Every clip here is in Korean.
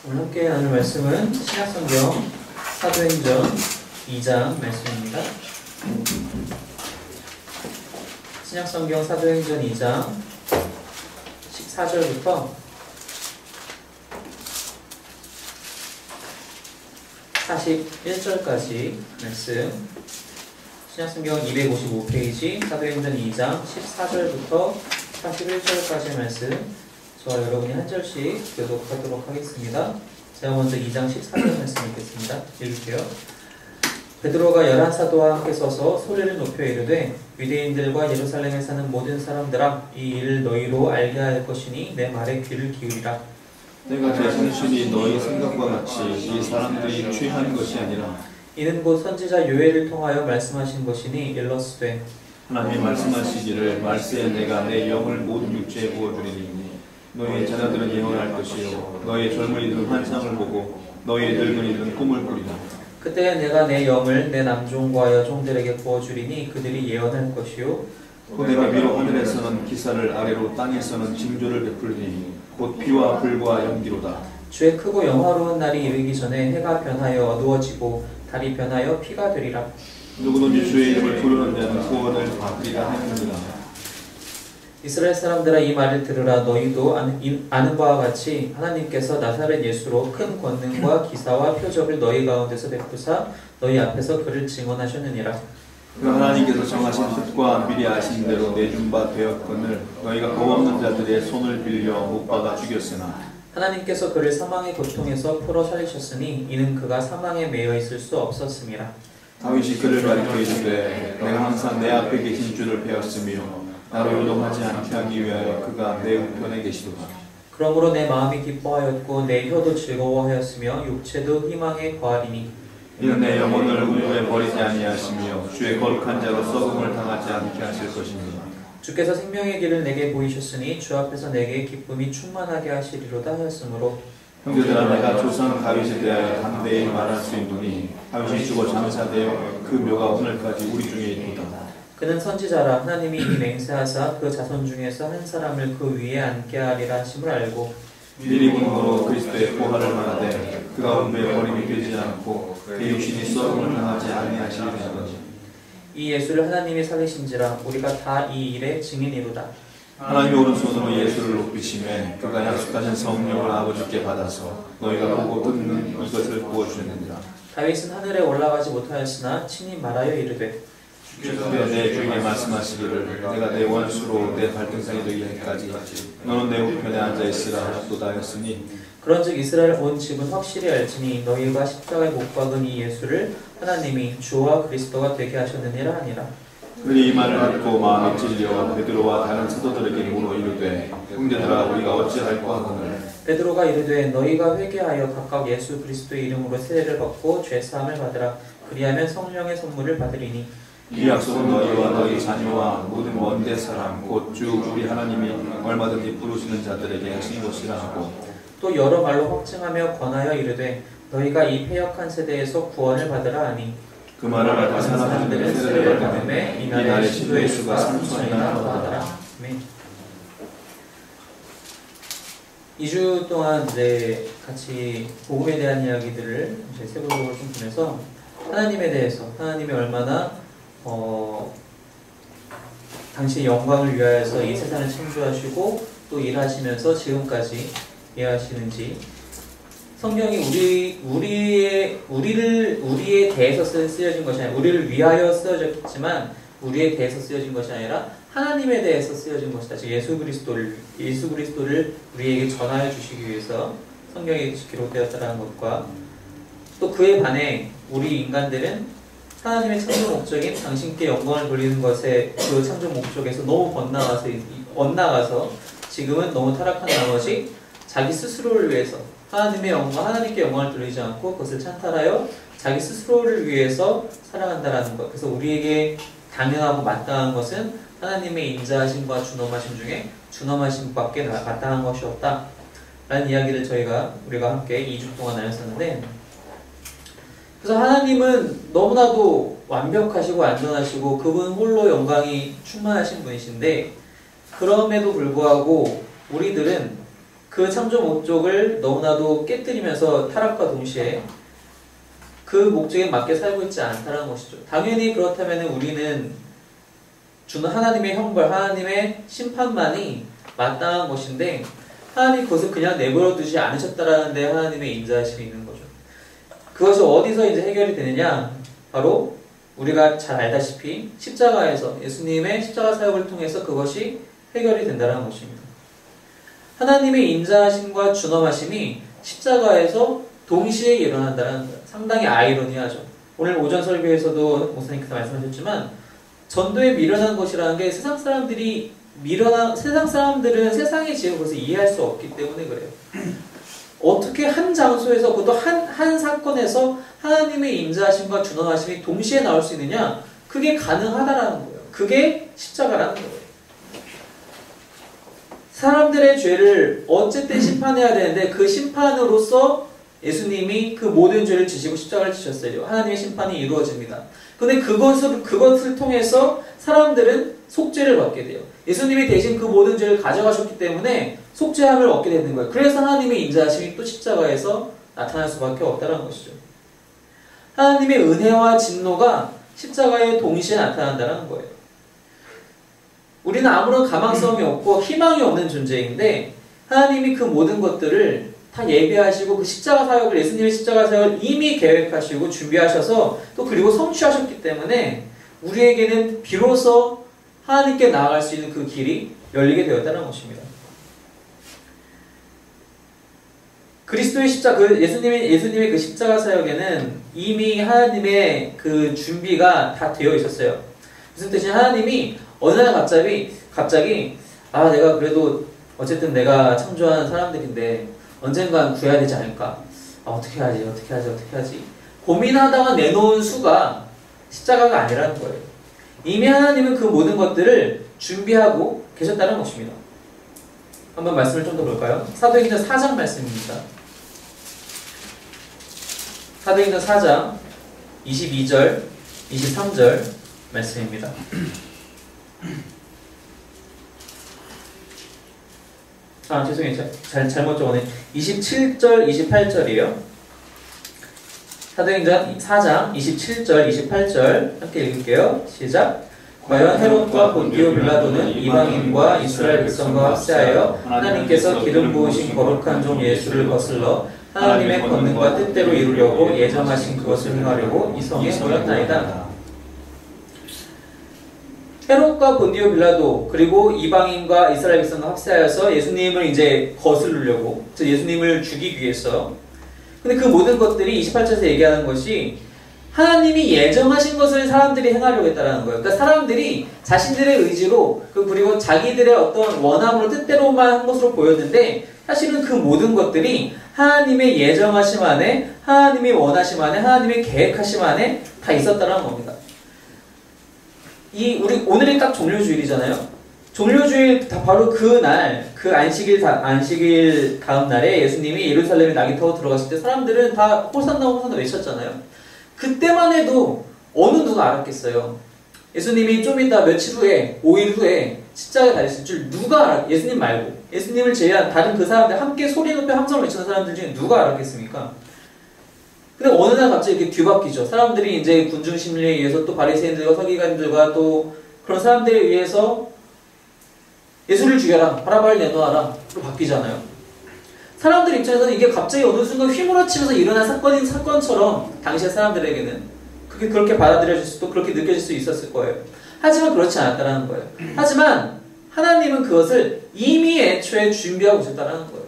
오늘 함께 나눌 말씀은 신약성경 사도행전 2장 말씀입니다. 신약성경 사도행전 2장 14절부터 41절까지 말씀. 신약성경 255페이지 사도행전 2장 14절부터 41절까지 말씀. 저와 여러분이 한 절씩 교독하도록 하겠습니다. 제가 먼저 2장 14절 말씀 읽겠습니다. 읽을게요. 베드로가 11사도와 함께 서서 소리를 높여 이르되 유대인들과 예루살렘에 사는 모든 사람들아, 이 일을 너희로 알게 할 것이니 내 말에 귀를 기울이라. 내가 제 정신이 너희 생각과 같이 이 사람들이 취한 것이 아니라 이는 곧 선지자 요엘을 통하여 말씀하신 것이니 일러스되 하나님이 말씀하시기를 말세에 내가 내 영을 모든 육체에 부어주리니 너희 자녀들은 예언할 것이요 너희 젊은이들은 환상을 보고 너희 늙은이들은 꿈을 꾸리라. 그때 내가 내 영을 내 남종과 여종들에게 부어주리니 그들이 예언할 것이요 또 내가 위로 하늘에서는 기사를 아래로 땅에서는 징조를 베풀리니 곧 비와 불과 연기로다. 주의 크고 영화로운 날이 이르기 전에 해가 변하여 어두워지고 달이 변하여 피가 되리라. 누구든지 주의 이름을 부르는 자는 구원을 받으리라 하느니라. 이스라엘 사람들아, 이 말을 들으라. 너희도 아는 바와 같이 하나님께서 나사렛 예수로 큰 권능과 기사와 표적을 너희 가운데서 베푸사 너희 앞에서 그를 증언하셨느니라. 그 하나님께서 정하신 뜻과 미리 아신 대로 내준 바 되었거늘 너희가 겁없는 자들의 손을 빌려 못 박아 죽였으나 하나님께서 그를 사망의 고통에서 풀어 살리셨으니 이는 그가 사망에 매여 있을 수 없었음이라. 다윗이 그를 가리켜 이르되 내가 항상 내 앞에 계신 주를 배웠으며 나로 요동하지 않게 하기 위하여 그가 내 우편에 계시도다. 그러므로 내 마음이 기뻐하였고 내 혀도 즐거워하였으며 육체도 희망에 거하리니 이는 내 영혼을 음부에 버리지 아니하시며 주의 거룩한 자로 썩음을 당하지 않게 하실 것입니다. 주께서 생명의 길을 내게 보이셨으니 주 앞에서 내게 기쁨이 충만하게 하시리로다 하였으므로 형제들아, 내가 조상 다윗에 대하여 담대히 말할 수 있노니 다윗이 죽어 장사되어 그 묘가 오늘까지 우리 중에 있도다. 그는 선지자라. 하나님이 이미 맹세하사 그 자손 중에서 한 사람을 그 위에 앉게 하리라 하심을 알고 미리 분으로 그리스도의 보화를 말하되 그가 음부에 버림이 되지 않고 그 육신이 썩음을 당하지 아니하시리라 하더니 이 예수를 하나님이 살리신지라. 우리가 다 이 일의 증인이로다. 하나님의 오른손으로 예수를 높이시매 그가 약속하신 성령을 아버지께 받아서 너희가 보고 듣는 이것을 부어주셨느니라. 다윗은 하늘에 올라가지 못하였으나 친히 말하여 이르되 주께서 내 주에게 말씀하시기를 내가 내 원수로 내 발등상에 되기까지 너는 내 우편에 앉아있으라 하셨도다 하였으니 그런즉 이스라엘 온 집은 확실히 알지니 너희가 십자가에 못 박은 이 예수를 하나님이 주와 그리스도가 되게 하셨느니라 하니라. 그들이 이 말을 듣고 마음이 찔려 베드로와 다른 사도들에게 물어 이르되 형제들아, 우리가 어찌할까 하거늘 베드로가 이르되 너희가 회개하여 각각 예수 그리스도의 이름으로 세례를 받고 죄사함을 받으라. 그리하면 성령의 선물을 받으리니 이 약속은 너희와 너희 자녀와 모든 원대 사람 곧 주 우리 하나님이 얼마든지 부르시는 자들에게 하신 것이라 하고 또 여러 말로 확증하며 권하여 이르되 너희가 이 패역한 세대에서 구원을 받으라 하니 그 말을 받은 사람들은 세례를 받음에 이날에 신도의 수가 3,000이나 더하더라. 아멘. 2주 동안 이제 같이 복음에 대한 이야기들을 이제 세부적으로 좀 보면서 하나님에 대해서 하나님이 얼마나 당신의 영광을 위하여서 이 세상을 창조하시고 또 일하시면서 지금까지 일하시는지, 성경이 우리에 대해서 쓰여진 것이 아니라 우리를 위하여 쓰여졌지만 우리에 대해서 쓰여진 것이 아니라 하나님에 대해서 쓰여진 것이다. 즉 예수 그리스도를 우리에게 전하여 주시기 위해서 성경에 기록되었다는 것과 또 그에 반해 우리 인간들은 하나님의 창조 목적인 당신께 영광을 돌리는 것에 그 창조 목적에서 너무 엇나가서 지금은 너무 타락한 나머지 자기 스스로를 위해서 하나님께 영광을 돌리지 않고 그것을 찬탈하여 자기 스스로를 위해서 살아간다라는 것. 그래서 우리에게 당연하고 마땅한 것은 하나님의 인자하심과 준엄하심 중에 준엄하심밖에 마땅한 것이 없다 라는 이야기를 우리가 함께 2주 동안 나눴었는데, 그래서 하나님은 너무나도 완벽하시고 안전하시고 그분 홀로 영광이 충만하신 분이신데, 그럼에도 불구하고 우리들은 그 창조 목적을 너무나도 깨뜨리면서 타락과 동시에 그 목적에 맞게 살고 있지 않다는 것이죠. 당연히 그렇다면 우리는 주는 하나님의 형벌, 하나님의 심판만이 마땅한 것인데 하나님 그것을 그냥 내버려 두지 않으셨다라는 데 하나님의 인자하심이 있는 거죠. 그것이 어디서 이제 해결이 되느냐? 바로 우리가 잘 알다시피 십자가에서 예수님의 십자가 사역을 통해서 그것이 해결이 된다는 것입니다. 하나님의 인자하심과 준엄하심이 십자가에서 동시에 일어난다는 거예요. 상당히 아이러니하죠. 오늘 오전 설교에서도 목사님께서 말씀하셨지만 전도에 미련한 것이라는 게 세상 사람들은 세상의 지혜를 그것을 이해할 수 없기 때문에 그래요. 어떻게 한 장소에서 그것도 한 사건에서 하나님의 인자하심과 준엄하심이 동시에 나올 수 있느냐? 그게 가능하다라는 거예요. 그게 십자가라는 거예요. 사람들의 죄를 어쨌든 심판해야 되는데 그 심판으로서 예수님이 그 모든 죄를 지시고 십자가를 지셨어요. 하나님의 심판이 이루어집니다. 근데 그것을 통해서 사람들은 속죄를 받게 돼요. 예수님이 대신 그 모든 죄를 가져가셨기 때문에 속죄함을 얻게 되는 거예요. 그래서 하나님의 인자하심이 또 십자가에서 나타날 수밖에 없다는 것이죠. 하나님의 은혜와 진노가 십자가에 동시에 나타난다는 거예요. 우리는 아무런 가망성이 없고 희망이 없는 존재인데 하나님이 그 모든 것들을 다 예비하시고 그 십자가 사역을 예수님의 십자가 사역을 이미 계획하시고 준비하셔서 또 그리고 성취하셨기 때문에 우리에게는 비로소 하나님께 나아갈 수 있는 그 길이 열리게 되었다는 것입니다. 그리스도의 십자가, 예수님의 그 십자가 사역에는 이미 하나님의 그 준비가 다 되어 있었어요. 무슨 뜻이냐? 하나님이 어느 날 갑자기 내가 그래도 어쨌든 내가 창조한 사람들인데 언젠간 구해야 되지 않을까? 어떻게 하지? 고민하다가 내놓은 수가 십자가가 아니라는 거예요. 이미 하나님은 그 모든 것들을 준비하고 계셨다는 것입니다. 한번 말씀을 좀 더 볼까요? 사도행전 4장 말씀입니다. 사도행전 4장 22절, 23절 말씀입니다. 죄송해요. 잘못 적었네. 27절, 28절이에요. 사도행전 4장 27절, 28절 함께 읽을게요. 시작. 과연 헤롯과 본디오 빌라도는 이방인과 이스라엘 백성과 합세하여 하나님께서 기름 부으신 거룩한 종 예수를 거슬러 하나님의 권능과 뜻대로 이루려고 예정하신 그것을 행하려고 이 성에 모였나이다. 헤롯과 본디오 빌라도 그리고 이방인과 이스라엘 백성과 합세하여서 예수님을 이제 거스르려고, 즉 예수님을 죽이기 위해서. 근데 그 모든 것들이 28절에서 얘기하는 것이 하나님이 예정하신 것을 사람들이 행하려고 했다는 거예요. 그러니까 사람들이 자신들의 의지로 그리고 자기들의 어떤 원함으로 뜻대로만 한 것으로 보였는데 사실은 그 모든 것들이 하나님의 예정하심 안에, 하나님이 원하심 안에, 하나님의 계획하심 안에 다 있었다는 겁니다. 우리 오늘이 딱 종료주일이잖아요. 종료주일 바로 그날, 그 안식일 다음 날에 예수님이 예루살렘에 낙이 타고 들어갔을 때 사람들은 다 호산나 호산나 외쳤잖아요. 그때만 해도 어느 누가 알았겠어요. 예수님이 좀 이따 며칠 후에, 5일 후에 십자가에 달렸을 줄 누가 알았, 예수님 말고 예수님을 제외한 다른 그 사람들, 함께 소리 높여 함성을 외치는 사람들 중에 누가 알았겠습니까? 근데 어느 날 갑자기 이렇게 뒤바뀌죠. 사람들이 이제 군중 심리에 의해서 또 바리새인들과 서기관들과 또 그런 사람들에 의해서 예수를 죽여라, 바라바를 내놓아라 로 바뀌잖아요. 사람들 입장에서는 이게 갑자기 어느 순간 휘몰아치면서 일어난 사건처럼 당시의 사람들에게는 그게 그렇게 받아들여질 수도 그렇게 느껴질 수 있었을 거예요. 하지만 그렇지 않았다는 거예요. 하지만 하나님은 그것을 이미 애초에 준비하고 있었다는 거예요.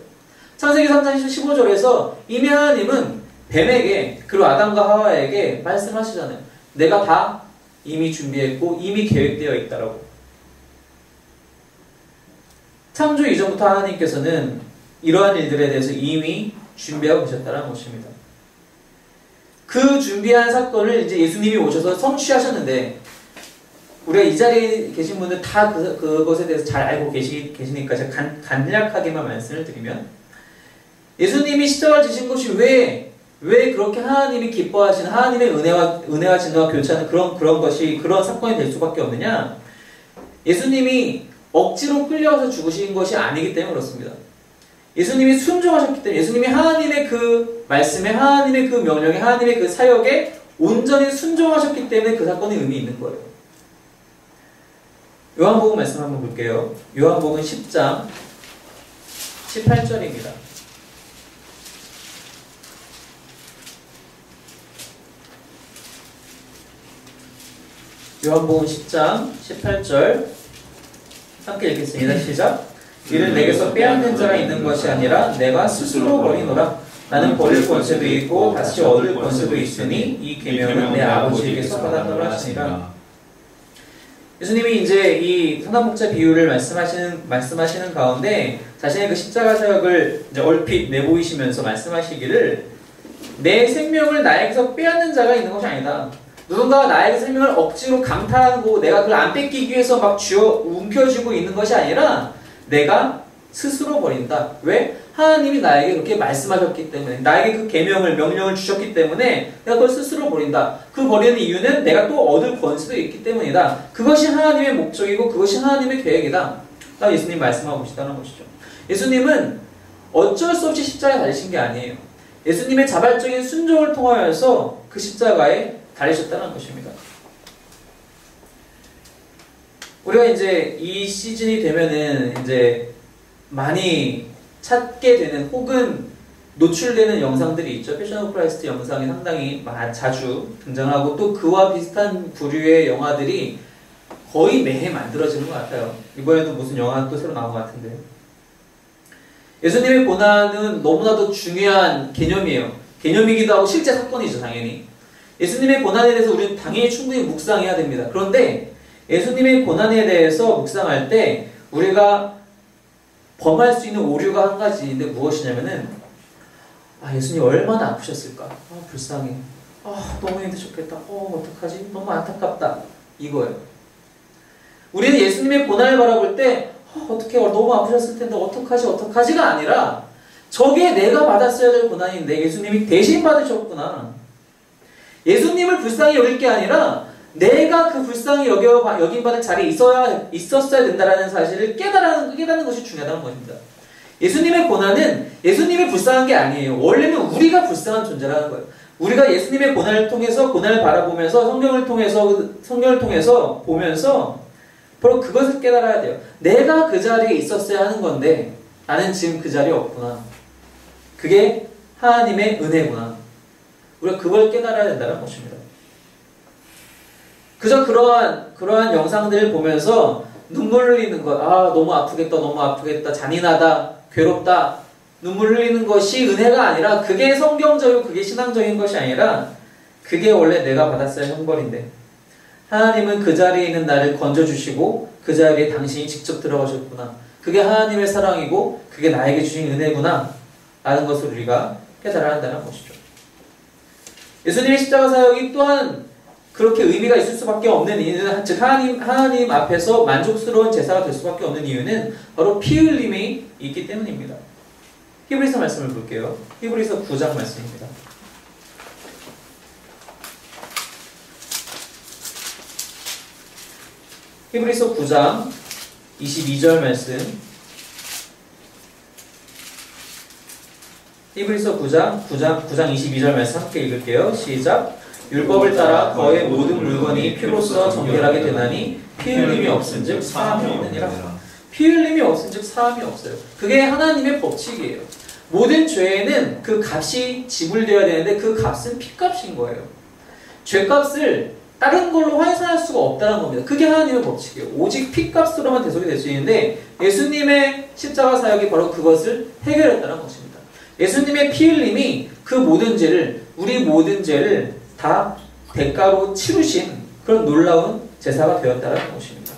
창세기 3장 15절에서 이미 하나님은 뱀에게 그리고 아담과 하와에게 말씀하시잖아요. 내가 다 이미 준비했고 이미 계획되어 있다라고. 창조 이전부터 하나님께서는 이러한 일들에 대해서 이미 준비하고 계셨다는 것입니다. 그 준비한 사건을 이제 예수님이 오셔서 성취하셨는데 우리가 이 자리에 계신 분들 다 그것에 대해서 잘 알고 계시니까 제가 간략하게만 말씀을 드리면 예수님이 십자가를 지신 것이 왜 그렇게 하나님이 기뻐하시는 하나님의 은혜와 진노와 교차하는 그런 사건이 될 수밖에 없느냐? 예수님이 억지로 끌려와서 죽으신 것이 아니기 때문에 그렇습니다. 예수님이 순종하셨기 때문에 예수님이 하나님의 그 말씀에 하나님의 그 명령에 하나님의 그 사역에 온전히 순종하셨기 때문에 그 사건이 의미 있는 거예요. 요한복음 말씀 한번 볼게요. 요한복음 10장 18절입니다. 요한복음 10장 18절 함께 읽겠습니다. 시작. 이를 내게서 빼앗는 자가 있는 것이 아니라 내가 스스로 버리노라. 나는 버릴 권세도 있고 다시 얻을 권세도 있으니 이 계명은 내 아버지에게서 받았노라 하시니라. 예수님이 이제 이 선한목자 비유를 말씀하시는 가운데 자신의 그 십자가 사역을 이제 얼핏 내보이시면서 말씀하시기를 내 생명을 나에게서 빼앗는 자가 있는 것이 아니다. 누군가가 나에게 생명을 억지로 강탈하고 내가 그걸 안 뺏기기 위해서 막 움켜쥐고 있는 것이 아니라 내가 스스로 버린다. 왜? 하나님이 나에게 그렇게 말씀하셨기 때문에 나에게 그 계명을 명령을 주셨기 때문에 내가 그걸 스스로 버린다. 그 버리는 이유는 내가 또 얻을 권세도 있기 때문이다. 그것이 하나님의 목적이고 그것이 하나님의 계획이다. 라고 예수님 말씀하고 계시다는 것이죠. 예수님은 어쩔 수 없이 십자가에 달리신 게 아니에요. 예수님의 자발적인 순종을 통하여서 그 십자가에 달리셨다는 것입니다. 우리가 이제 이 시즌이 되면은 이제 많이 찾게 되는 혹은 노출되는 영상들이 있죠. 패션 오브 크라이스트 영상이 상당히 자주 등장하고 또 그와 비슷한 부류의 영화들이 거의 매해 만들어지는 것 같아요. 이번에도 무슨 영화 또 새로 나온 것 같은데. 예수님의 고난은 너무나도 중요한 개념이에요. 개념이기도 하고 실제 사건이죠, 당연히. 예수님의 고난에 대해서 우리는 당연히 충분히 묵상해야 됩니다. 그런데 예수님의 고난에 대해서 묵상할 때 우리가 범할 수 있는 오류가 한 가지인데 무엇이냐면은 예수님 얼마나 아프셨을까? 불쌍해. 너무 힘드셨겠다. 어떡하지? 너무 안타깝다. 이거예요. 우리는 예수님의 고난을 바라볼 때 어떻게 너무 아프셨을 텐데 어떡하지가 아니라 저게 내가 받았어야 될 고난인데 예수님이 대신 받으셨구나. 예수님을 불쌍히 여길 게 아니라 내가 그 불쌍히 여김받을 자리에 있었어야 된다는 사실을 깨달는 것이 중요하다는 것입니다. 예수님의 고난은 예수님이 불쌍한 게 아니에요. 원래는 우리가 불쌍한 존재라는 거예요. 우리가 예수님의 고난을 통해서 고난을 바라보면서 성경을 통해서 보면서 바로 그것을 깨달아야 돼요. 내가 그 자리에 있었어야 하는 건데 나는 지금 그 자리에 없구나. 그게 하나님의 은혜구나. 우리가 그걸 깨달아야 된다는 것입니다. 그저 그러한 영상들을 보면서 눈물 흘리는 것, 너무 아프겠다, 잔인하다, 괴롭다, 눈물 흘리는 것이 은혜가 아니라 그게 성경적이고 그게 신앙적인 것이 아니라 그게 원래 내가 받았어야 할 형벌인데 하나님은 그 자리에 있는 나를 건져주시고 그 자리에 당신이 직접 들어가셨구나. 그게 하나님의 사랑이고 그게 나에게 주신 은혜구나 라는 것을 우리가 깨달아야 한다는 것이죠. 예수님의 십자가 사역이 또한 그렇게 의미가 있을 수밖에 없는 이유는 즉 하나님 앞에서 만족스러운 제사가 될 수밖에 없는 이유는 바로 피 흘림이 있기 때문입니다. 히브리서 말씀을 볼게요. 히브리서 9장 말씀입니다. 히브리서 9장 22절 말씀. 히브리서 9장 22절 말씀 함께 읽을게요. 시작. 율법을 따라 거의 모든 물건이 피로써 정결하게 되나니 피 흘림이 없은즉 사함이 없느니라. 피 흘림이 없은즉 사함이 없어요. 그게 하나님의 법칙이에요. 모든 죄에는 그 값이 지불되어야 되는데 그 값은 피값인 거예요. 죄값을 다른 걸로 환산할 수가 없다는 겁니다. 그게 하나님의 법칙이에요. 오직 피값으로만 대속이 될 수 있는데 예수님의 십자가 사역이 바로 그것을 해결했다는 것입니다. 예수님의 피 흘림이 그 모든 죄를, 우리 모든 죄를 다 대가로 치르신 그런 놀라운 제사가 되었다는 것입니다.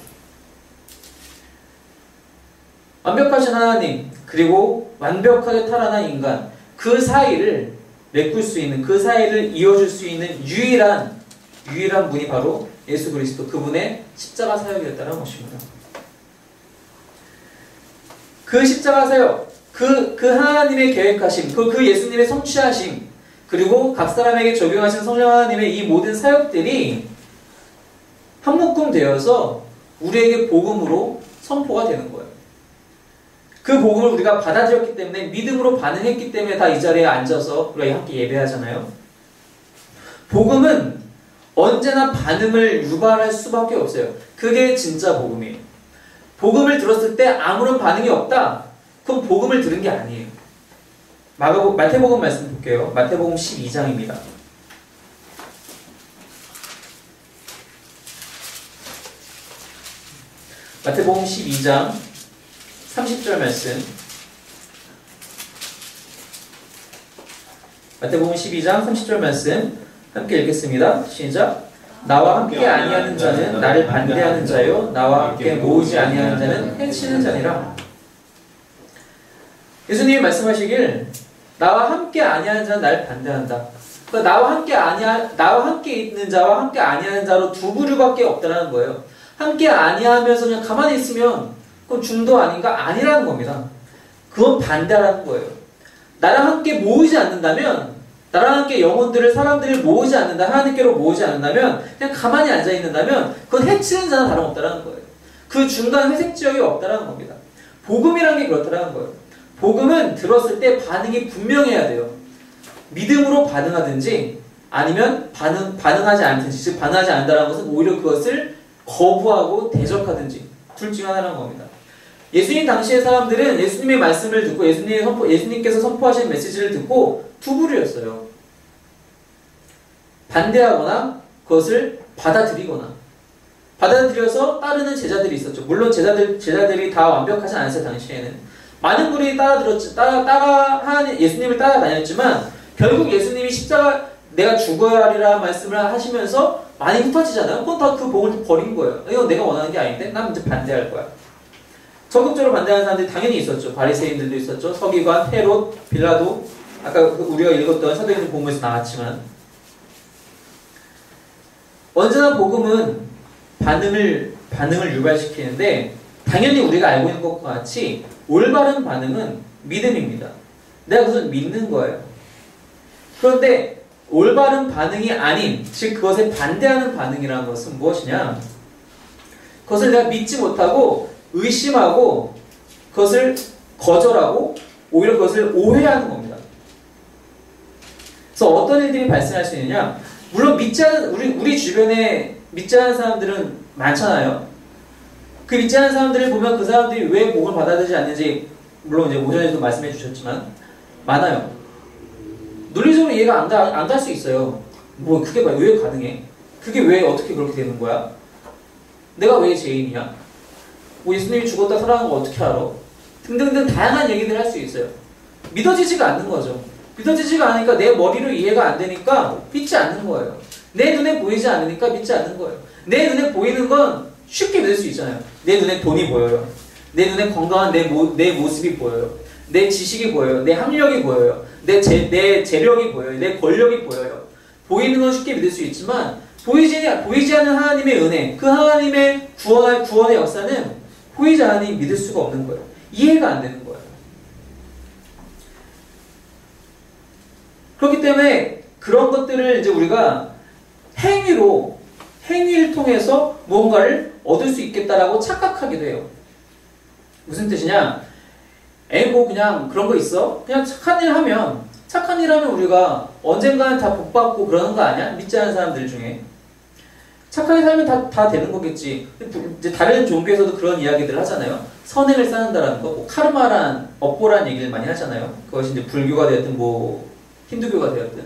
완벽하신 하나님, 그리고 완벽하게 탈환한 인간, 그 사이를 메꿀 수 있는, 그 사이를 이어줄 수 있는 유일한 분이 바로 예수 그리스도, 그분의 십자가 사역이었다는 것입니다. 그 십자가 사역, 그 하나님의 계획하심, 그 예수님의 성취하심, 그리고 각 사람에게 적용하신 성령 하나님의 이 모든 사역들이 한 묶음 되어서 우리에게 복음으로 선포가 되는 거예요. 그 복음을 우리가 받아들였기 때문에 믿음으로 반응했기 때문에 다 이 자리에 앉아서 우리가 함께 예배하잖아요. 복음은 언제나 반응을 유발할 수밖에 없어요. 그게 진짜 복음이에요. 복음을 들었을 때 아무런 반응이 없다? 그럼 복음을 들은 게 아니에요. 마태복음 말씀 볼게요. 마태복음 12장입니다. 마태복음 12장 30절 말씀. 마태복음 12장 30절 말씀 함께 읽겠습니다. 시작. 나와 함께 아니하는 자는 나를 반대하는 자요 나와 함께 모으지 아니하는 자는 해치는 자니라. 예수님이 말씀하시길 나와 함께 아니하는 자는 나를 반대한다. 그러니까 나와 함께 있는 자와 함께 아니하는 자로 두 부류밖에 없다는 거예요. 함께 아니하면서 그냥 가만히 있으면 그건 중도 아닌가? 아니라는 겁니다. 그건 반대라는 거예요. 나랑 함께 모으지 않는다면, 나랑 함께 영혼들을, 사람들을 모으지 않는다, 하나님께로 모으지 않는다면, 그냥 가만히 앉아있는다면, 그건 해치는 자는 다름없다는 거예요. 그 중간 회색 지역이 없다는 겁니다. 복음이란 게 그렇다는 거예요. 복음은 들었을 때 반응이 분명해야 돼요. 믿음으로 반응하든지, 아니면 반응하지 않든지, 즉, 반응하지 않는다는 것은 오히려 그것을 거부하고 대적하든지, 둘 중 하나라는 겁니다. 예수님 당시의 사람들은 예수님의 말씀을 듣고 예수님께서 선포하신 메시지를 듣고 두 부류였어요. 반대하거나 그것을 받아들이거나. 받아들여서 따르는 제자들이 있었죠. 물론 제자들이 다 완벽하지 않았어요. 당시에는. 많은 분이 예수님을 따라다녔지만 결국 예수님이 십자가 내가 죽어야 하리라 말씀을 하시면서 많이 흩어지잖아요. 그건 다 그 복을 버린 거예요. 이건 내가 원하는 게 아닌데 난 이제 반대할 거야. 적극적으로 반대하는 사람들이 당연히 있었죠. 바리새인들도 있었죠. 서기관, 헤롯, 빌라도, 아까 우리가 읽었던 사도행전 복음에서 나왔지만, 언제나 복음은 반응을 유발시키는데 당연히 우리가 알고 있는 것과 같이 올바른 반응은 믿음입니다. 내가 그것을 믿는 거예요. 그런데 올바른 반응이 아닌, 즉 그것에 반대하는 반응이라는 것은 무엇이냐? 그것을 내가 믿지 못하고 의심하고 그것을 거절하고 오히려 그것을 오해하는 겁니다. 그래서 어떤 일들이 발생할 수 있느냐? 물론 우리 주변에 믿지 않는 사람들은 많잖아요. 그 믿지 않는 사람들을 보면 그 사람들이 왜 복을 받아들이지 않는지 물론 이제 오전에도 말씀해 주셨지만 많아요. 논리적으로 이해가 안 갈 수 있어요. 뭐 그게 왜 가능해? 그게 왜 어떻게 그렇게 되는 거야? 내가 왜 죄인이야? 뭐 예수님이 죽었다 살아난 거 어떻게 알아? 등등등 다양한 얘기들을 할 수 있어요. 믿어지지가 않는 거죠. 믿어지지가 않으니까 내 머리로 이해가 안 되니까 믿지 않는 거예요. 내 눈에 보이지 않으니까 믿지 않는 거예요. 내 눈에 보이는 건 쉽게 믿을 수 있잖아요. 내 눈에 돈이 보여요. 내 눈에 건강한 내 모습이 보여요. 내 지식이 보여요. 내 학력이 보여요. 내 재력이 보여요. 내 권력이 보여요. 보이는 건 쉽게 믿을 수 있지만 보이지 않는 하나님의 은혜, 그 하나님의 구원의 역사는 보이지 않으니 믿을 수가 없는 거예요. 이해가 안 되는 거예요. 그렇기 때문에 그런 것들을 이제 우리가 행위를 통해서 무언가를 얻을 수 있겠다라고 착각하기도 해요. 무슨 뜻이냐? 뭐 그냥 그런 거 있어? 그냥 착한 일 하면 우리가 언젠가는 다 복받고 그러는 거 아니야? 믿지 않는 사람들 중에. 착하게 살면 다 되는 거겠지. 이제 다른 종교에서도 그런 이야기들 하잖아요. 선행을 쌓는다라는 거, 뭐 카르마란, 업보란 얘기를 많이 하잖아요. 그것이 이제 불교가 되었든 뭐 힌두교가 되었든.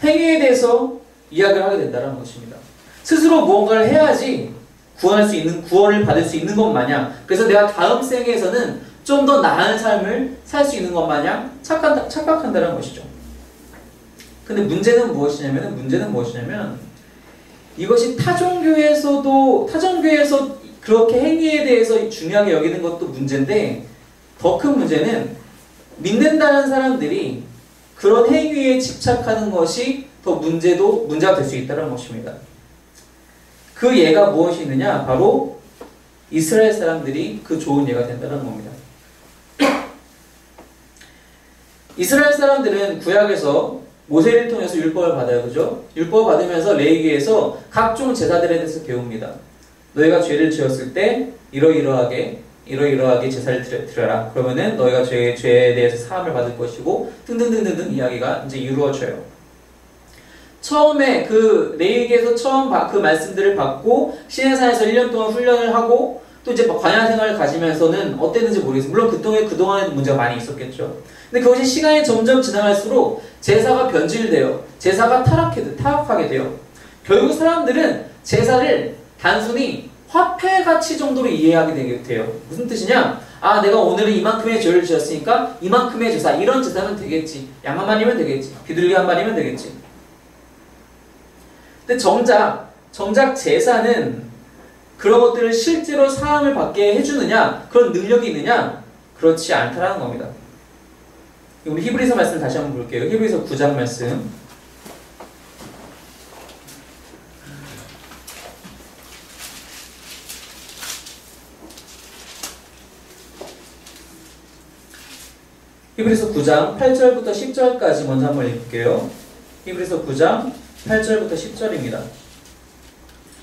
행위에 대해서 이야기를 하게 된다는 것입니다. 스스로 무언가를 해야지 구원을 받을 수 있는 것 마냥, 그래서 내가 다음 생에서는 좀 더 나은 삶을 살 수 있는 것 마냥 착각한다는 것이죠. 근데 문제는 무엇이냐면 이것이 타종교에서 그렇게 행위에 대해서 중요하게 여기는 것도 문제인데 더 큰 문제는 믿는다는 사람들이 그런 행위에 집착하는 것이 더 문제가 될 수 있다는 것입니다. 그 예가 무엇이 있느냐? 바로 이스라엘 사람들이 그 좋은 예가 된다는 겁니다. 이스라엘 사람들은 구약에서 모세를 통해서 율법을 받아요. 그죠? 율법을 받으면서 레위기에서 각종 제사들에 대해서 배웁니다. 너희가 죄를 지었을 때 이러이러하게 이러이러하게 제사를 드려라. 그러면은 너희가 죄에 대해서 사함을 받을 것이고 등등등등등 이야기가 이제 이루어져요. 처음에 그 레위기에서 처음 그 말씀들을 받고 시내산에서 1년 동안 훈련을 하고 또 이제 광야 생활을 가지면서는 어땠는지 모르겠어요. 물론 그동안에도 문제가 많이 있었겠죠. 근데 그것이 시간이 점점 지나갈수록 제사가 변질돼요. 제사가 타락하게 돼요. 결국 사람들은 제사를 단순히 화폐 가치 정도로 이해하게 돼요. 무슨 뜻이냐? 아, 내가 오늘은 이만큼의 죄를 지었으니까 이만큼의 제사, 이런 제사면 되겠지. 양 한 마리면 되겠지. 비둘기 한 마리면 되겠지. 근데 정작 제사는 그런 것들을 실제로 사함을 받게 해주느냐, 그런 능력이 있느냐? 그렇지 않다라는 겁니다. 우리 히브리서 말씀 다시 한번 볼게요. 히브리서 9장 말씀. 히브리서 9장 8절부터 10절까지 먼저 한번 읽을게요. 히브리서 9장 8절부터 10절입니다.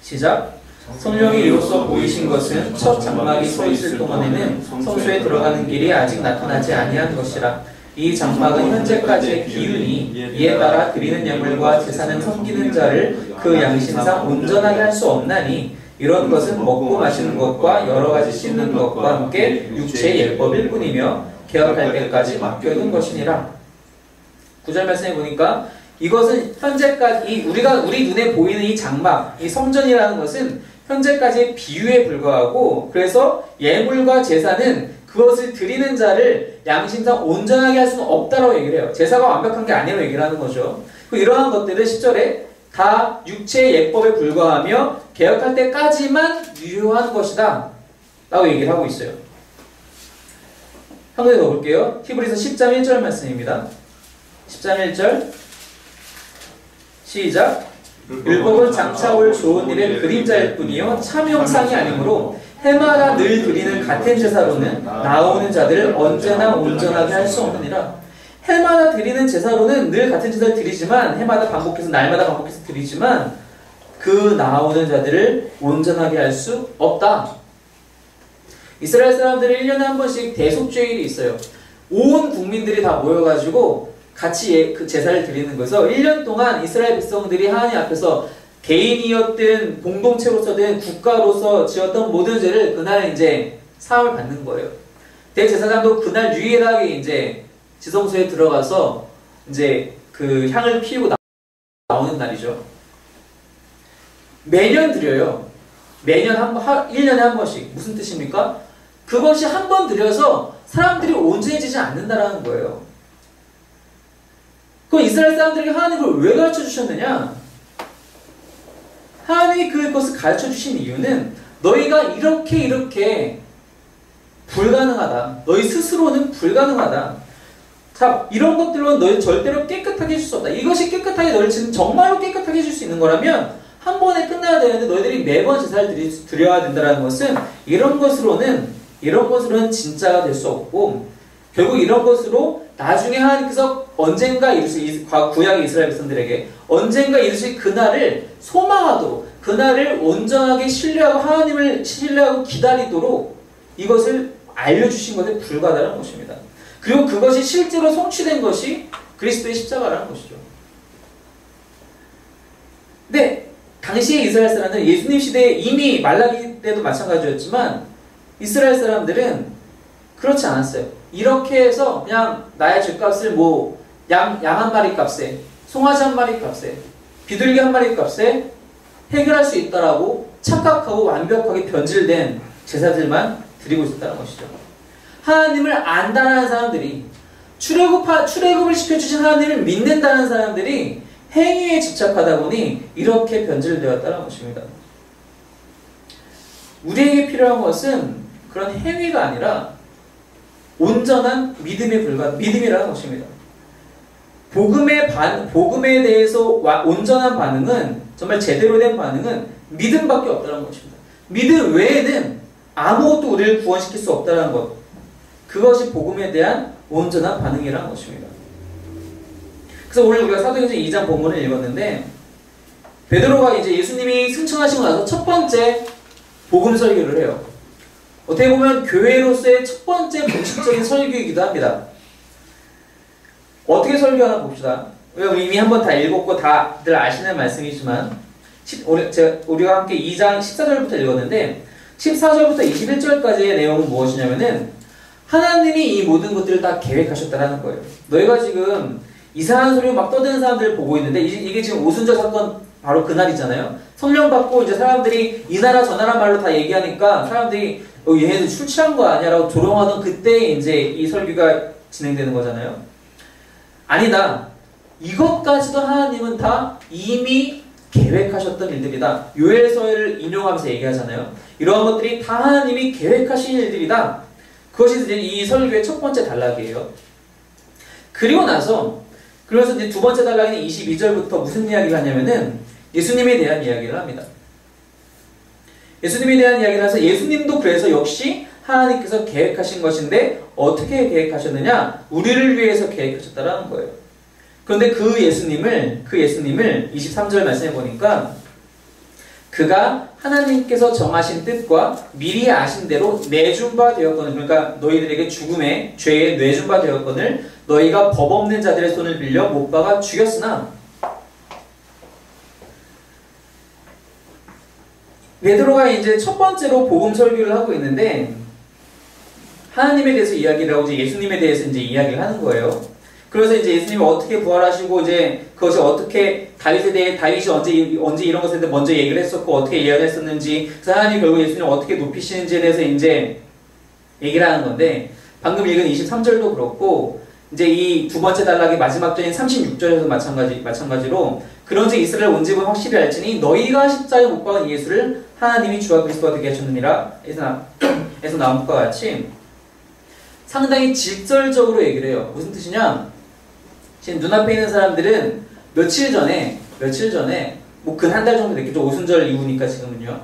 시작. 성령이 이로써 보이신 것은 첫 장막이 서 있을 동안에는 성소에 들어가는 길이 아직 나타나지 아니한 것이라. 이 장막은 현재까지의 기운이 이에 따라 드리는 예물과 제사는 섬기는 자를 그 양심상 온전하게 할 수 없나니 이런 것은 먹고 마시는 것과 여러 가지 씻는 것과 함께 육체의 예법일 뿐이며 개혁할 때까지 맡겨둔 것이니라. 9절 말씀해 보니까 이것은 현재까지 우리 눈에 보이는 이 장막, 이 성전이라는 것은 현재까지의 비유에 불과하고, 그래서 예물과 제사는 그것을 드리는 자를 양심상 온전하게 할 수는 없다라고 얘기를 해요. 제사가 완벽한 게 아니라고 얘기를 하는 거죠. 이러한 것들은 10절에 다 육체의 예법에 불과하며 개혁할 때까지만 유효한 것이다 라고 얘기를 하고 있어요. 한 군데 더 볼게요. 히브리서 10장 1절 말씀입니다. 10장 1절 시작. 율법은 장차 올 좋은 일의 그림자일 뿐이요 참 형상이 아니므로 해마다 늘 드리는 같은 제사로는 나오는 자들을 언제나 온전하게 할 수 없느니라. 해마다 드리는 제사로는 늘 같은 제사를 드리지만, 해마다 반복해서 날마다 반복해서 드리지만 그 나오는 자들을 온전하게 할 수 없다. 이스라엘 사람들이 1년에 한 번씩 대속죄일이 있어요. 온 국민들이 다 모여가지고 같이 그 제사를 드리는 거죠. 1년 동안 이스라엘 백성들이 하나님 앞에서 개인이었든 공동체로서든 국가로서 지었던 모든 죄를 그날 이제 사함을 받는 거예요. 대제사장도 그날 유일하게 이제 지성소에 들어가서 이제 그 향을 피우고 나오는 날이죠. 매년 드려요. 매년 1년에 한 번씩. 무슨 뜻입니까? 그것이 한 번 드려서 사람들이 온전해지지 않는다라는 거예요. 그럼 이스라엘 사람들에게 하나님이 그걸 왜 가르쳐 주셨느냐? 하나님이 그것을 가르쳐 주신 이유는 너희가 이렇게 불가능하다. 너희 스스로는 불가능하다. 자, 이런 것들로 너희 절대로 깨끗하게 해줄 수 없다. 이것이 깨끗하게 너희를 지금 정말로 깨끗하게 해줄 수 있는 거라면 한 번에 끝나야 되는데 너희들이 매번 제사를 드려야 된다는 것은 이런 것으로는 진짜가 될 수 없고, 결국 이런 것으로 나중에 하나님께서 언젠가 이루실, 구약의 이스라엘 백성들에게 언젠가 이루실 그날을 소망하도록, 그날을 온전하게 신뢰하고 하나님을 신뢰하고 기다리도록 이것을 알려주신 것에 불과하다는 것입니다. 그리고 그것이 실제로 성취된 것이 그리스도의 십자가라는 것이죠. 근데 당시의 이스라엘 사람들은 예수님 시대에 이미 말라기 때도 마찬가지였지만 이스라엘 사람들은 그렇지 않았어요. 이렇게 해서 그냥 나의 죄값을 양 한 마리 값에, 송아지 한 마리 값에, 비둘기 한 마리 값에 해결할 수 있다라고 착각하고 완벽하게 변질된 제사들만 드리고 있었다는 것이죠. 하나님을 안다는 사람들이, 출애굽을 시켜주신 하나님을 믿는다는 사람들이 행위에 집착하다 보니 이렇게 변질되었다는 것입니다. 우리에게 필요한 것은 그런 행위가 아니라 온전한 믿음이라는 것입니다. 복음에 대해서 온전한 반응은, 정말 제대로 된 반응은 믿음밖에 없다는 것입니다. 믿음 외에는 아무것도 우리를 구원시킬 수 없다는 것. 그것이 복음에 대한 온전한 반응이라는 것입니다. 그래서 오늘 우리가 사도행전 2장 본문을 읽었는데, 베드로가 이제 예수님이 승천하시고 나서 첫 번째 복음 설교를 해요. 어떻게 보면 교회로서의 첫 번째 공식적인 설교이기도 합니다. 어떻게 설교하나 봅시다. 이미 한번 다 읽었고 다들 아시는 말씀이지만 우리가 함께 2장 14절부터 읽었는데 14절부터 21절까지의 내용은 무엇이냐면은 하나님이 이 모든 것들을 다 계획하셨다라는 거예요. 너희가 지금 이상한 소리 막 떠드는 사람들을 보고 있는데 이게 지금 오순절 사건 바로 그날이잖아요. 성령 받고 이제 사람들이 이 나라 저 나라 말로 다 얘기하니까 사람들이 얘네들 술 취한 거 아니야 라고 조롱하던 그때 이제 이 설교가 진행되는 거잖아요. 아니다. 이것까지도 하나님은 다 이미 계획하셨던 일들이다. 요엘서를 인용하면서 얘기하잖아요. 이러한 것들이 다 하나님이 계획하신 일들이다. 그것이 이제 이 설교의 첫 번째 단락이에요. 그러면서 이제 두 번째 단락인 22절부터 무슨 이야기가 하냐면은 예수님에 대한 이야기를 합니다. 예수님에 대한 이야기를 해서 예수님도 그래서 역시 하나님께서 계획하신 것인데 어떻게 계획하셨느냐? 우리를 위해서 계획하셨다라는 거예요. 그런데 그 예수님을 23절 말씀해 보니까 그가 하나님께서 정하신 뜻과 미리 아신 대로 내준 바 되었거늘, 그러니까 너희들에게 죽음의 죄에 내준 바 되었거늘 너희가 법 없는 자들의 손을 빌려 못 박아 죽였으나, 베드로가 이제 첫 번째로 복음 설교를 하고 있는데 하나님에 대해서 이야기를 하고 이제 예수님에 대해서 이제 이야기를 하는 거예요. 그래서 이제 예수님이 어떻게 부활하시고 이제 그것이 어떻게 다윗에 대해 다윗이 언제 이런 것에 대해 먼저 얘기를 했었고 어떻게 예언했었는지, 그래서 하나님이 결국 예수님을 어떻게 높이시는지에 대해서 이제 얘기를 하는 건데, 방금 읽은 23절도 그렇고 이제 이 두 번째 단락의 마지막 절인 36절에서 마찬가지로 그런즉 이스라엘 온 집은 확실히 알지니 너희가 십자가에 못 박은 예수를 하나님이 주와 그리스도가 되게 하셨느니라 에서 나온 것과 같이 상당히 직설적으로 얘기를 해요. 무슨 뜻이냐? 지금 눈앞에 있는 사람들은 며칠 전에 뭐 근 한 달 정도 됐겠죠. 오순절 이후니까 지금은요.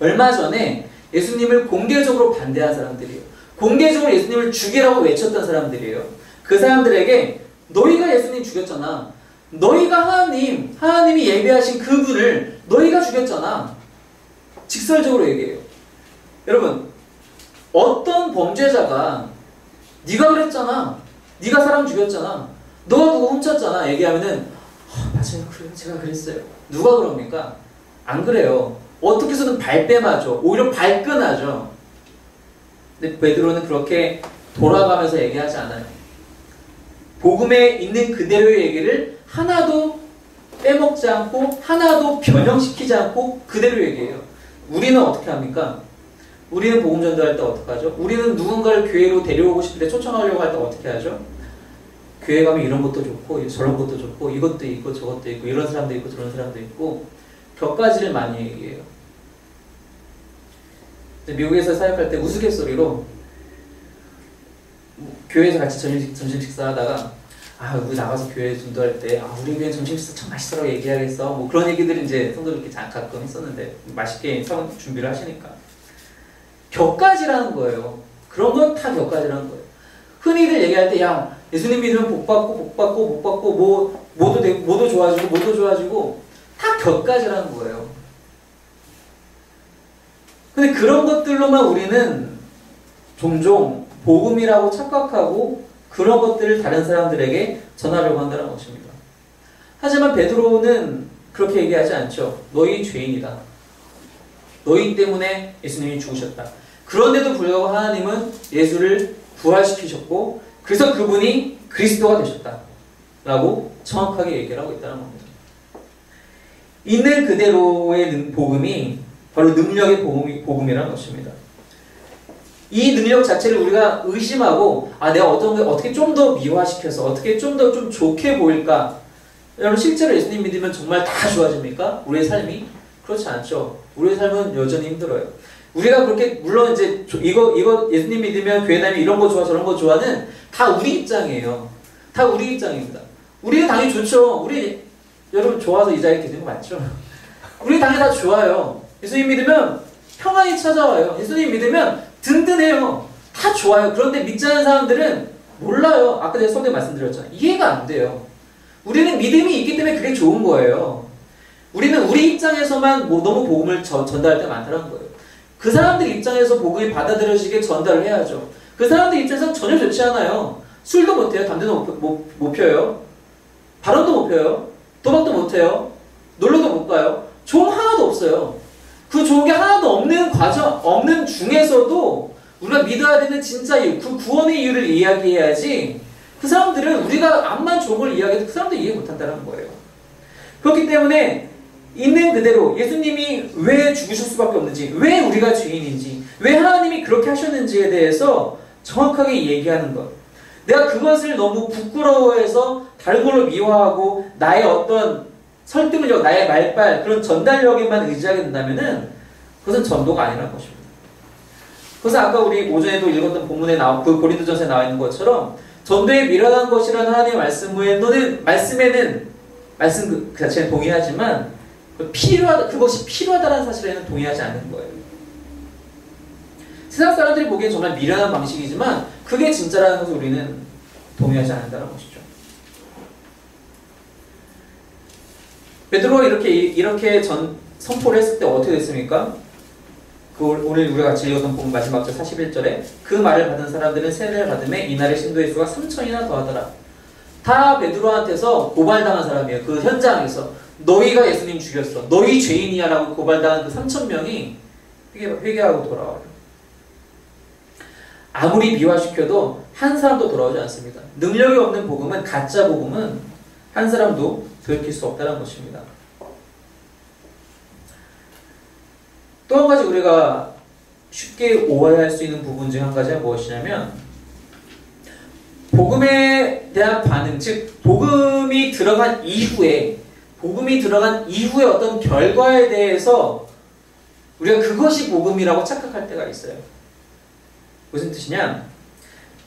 얼마 전에 예수님을 공개적으로 반대한 사람들이에요. 공개적으로 예수님을 죽이라고 외쳤던 사람들이에요. 그 사람들에게 너희가 예수님 죽였잖아. 너희가 하나님이 예배하신 그분을 너희가 죽였잖아. 직설적으로 얘기해요. 여러분, 어떤 범죄자가 네가 그랬잖아. 네가 사람 죽였잖아. 너가 누구 훔쳤잖아. 얘기하면은 맞아요. 그래요. 제가 그랬어요. 누가 그럽니까? 안 그래요. 어떻게 해서든 발뺌하죠. 오히려 발끈하죠. 근데 베드로는 그렇게 돌아가면서 얘기하지 않아요. 복음에 있는 그대로의 얘기를 하나도 빼먹지 않고 하나도 변형시키지 않고 그대로 얘기해요. 우리는 어떻게 합니까? 우리는 복음 전도할 때 어떻게 하죠? 우리는 누군가를 교회로 데려오고 싶을 때 초청하려고 할 때 어떻게 하죠? 교회 가면 이런 것도 좋고 저런 것도 좋고 이것도 있고 저것도 있고 이런 사람도 있고 저런 사람도 있고 격가지를 많이 얘기해요. 미국에서 사역할 때 우스갯소리로 교회에서 같이 점심 식사하다가 우리 나가서 교회 전도할 때 우리 교회 점심 식사 참 맛있더라고 얘기하겠어. 뭐 그런 얘기들을 이제 성도들끼리 가끔 했었는데 맛있게 준비를 하시니까 격가지라는 거예요. 그런 건 다 격가지라는 거예요. 흔히들 얘기할 때 예수님 믿으면 복 받고 뭐 뭐도 좋아지고 다 격가지라는 거예요. 근데 그런 것들로만 우리는 종종 복음이라고 착각하고 그런 것들을 다른 사람들에게 전하려고 한다는 것입니다. 하지만 베드로는 그렇게 얘기하지 않죠. 너희 죄인이다. 너희 때문에 예수님이 죽으셨다. 그런데도 불구하고 하나님은 예수를 부활시키셨고 그래서 그분이 그리스도가 되셨다. 라고 정확하게 얘기를 하고 있다는 겁니다. 있는 그대로의 복음이 바로 능력의 복음이라는 것입니다. 이 능력 자체를 우리가 의심하고 내가 어떻게 좀 더 미화시켜서 어떻게 좀 더 좀 좋게 보일까? 여러분 실제로 예수님 믿으면 정말 다 좋아집니까? 우리의 삶이? 그렇지 않죠. 우리의 삶은 여전히 힘들어요. 우리가 그렇게 물론 이제 이거 예수님 믿으면 교회 다니면 이런 거 좋아 저런 거 좋아는 다 우리 입장이에요. 다 우리 입장입니다. 우리는 당연히 좋죠. 여러분 좋아서 이 자리에 계신 거 맞죠? 우리 당연히 다 좋아요. 예수님 믿으면 평안이 찾아와요. 예수님 믿으면 든든해요. 다 좋아요. 그런데 믿지 않는 사람들은 몰라요. 아까 제가 설교 말씀드렸잖아요. 이해가 안 돼요. 우리는 믿음이 있기 때문에 그게 좋은 거예요. 우리는 우리 입장에서만 너무 복음을 전달할 때 많다는 거예요. 그 사람들 입장에서 복음이 받아들여지게 전달을 해야죠. 그 사람들 입장에서 전혀 좋지 않아요. 술도 못해요. 담배도 못 펴요. 발언도 못 펴요. 도박도 못해요. 놀러도 못 가요. 종 하나도 없어요. 그 종이 하나도 없는 중에서도 우리가 믿어야 되는 진짜 이유, 그 구원의 이유를 이야기해야지 그 사람들은 우리가 암만 종을 이야기해도 그 사람들 이해 못한다는 거예요. 그렇기 때문에 있는 그대로 예수님이 왜 죽으실 수밖에 없는지, 왜 우리가 죄인인지, 왜 하나님이 그렇게 하셨는지에 대해서 정확하게 얘기하는 것. 내가 그것을 너무 부끄러워해서 다른 걸로 미화하고 나의 어떤 설득력, 나의 말빨, 그런 전달력에만 의지하게 된다면은 그것은 전도가 아니라는 것입니다. 그래서 아까 우리 오전에도 읽었던 본문에 그 고린도전서에 나와 있는 것처럼 전도에 미련한 것이라는 하나님의 말씀에는 말씀 그 자체는 동의하지만 그것이 필요하다는 사실에는 동의하지 않는 거예요. 세상 사람들이 보기엔 정말 미련한 방식이지만 그게 진짜라는 것을 우리는 동의하지 않는다는 것이죠. 베드로가 이렇게 선포를 했을 때 어떻게 됐습니까? 오늘 우리가 같이 읽었던 본문 마지막 절 41절에 그 말을 받은 사람들은 세례를 받음에 이날의 신도의 수가 3,000이나 더하더라. 다 베드로한테서 고발당한 사람이에요. 그 현장에서 너희가 예수님 죽였어. 너희 죄인이야 라고 고발당한 그 3,000명이 회개하고 돌아와요. 아무리 미화시켜도 한 사람도 돌아오지 않습니다. 능력이 없는 복음은, 가짜 복음은 한 사람도 돌이킬 수 없다는 것입니다. 또 한 가지 우리가 쉽게 오해할 수 있는 부분 중 한 가지가 무엇이냐면 복음에 대한 반응, 즉 복음이 들어간 이후에 어떤 결과에 대해서 우리가 그것이 복음이라고 착각할 때가 있어요. 무슨 뜻이냐?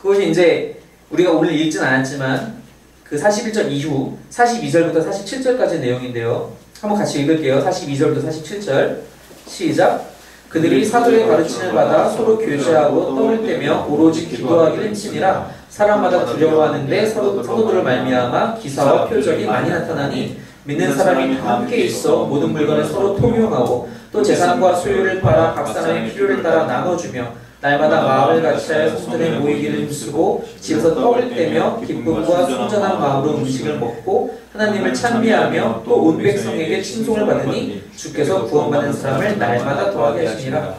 그것이 이제 우리가 오늘 읽진 않았지만 그 41절 이후 42절부터 47절까지의 내용인데요. 한번 같이 읽을게요. 42절부터 47절 시작. 그들이 사도의 가르침을 받아 서로 교제하고 떡을 떼며 오로지 기도하기를 치니라. 사람마다 두려워하는데 사도들을 말미암아 기사와 표적이 많이 나타나니 믿는 사람이 다 함께 있어 모든 물건을 서로 통용하고 또 재산과 소유를 팔아 각 사람의 필요를 따라 나눠주며 날마다 마음을 같이하여 성전에 모이기를 힘쓰고 집에서 떡을 떼며 기쁨과 순전한 마음으로 음식을 먹고 하나님을 찬미하며 또 온 백성에게 칭송을 받으니 주께서 구원받는 사람을 날마다 더하게 하시니라.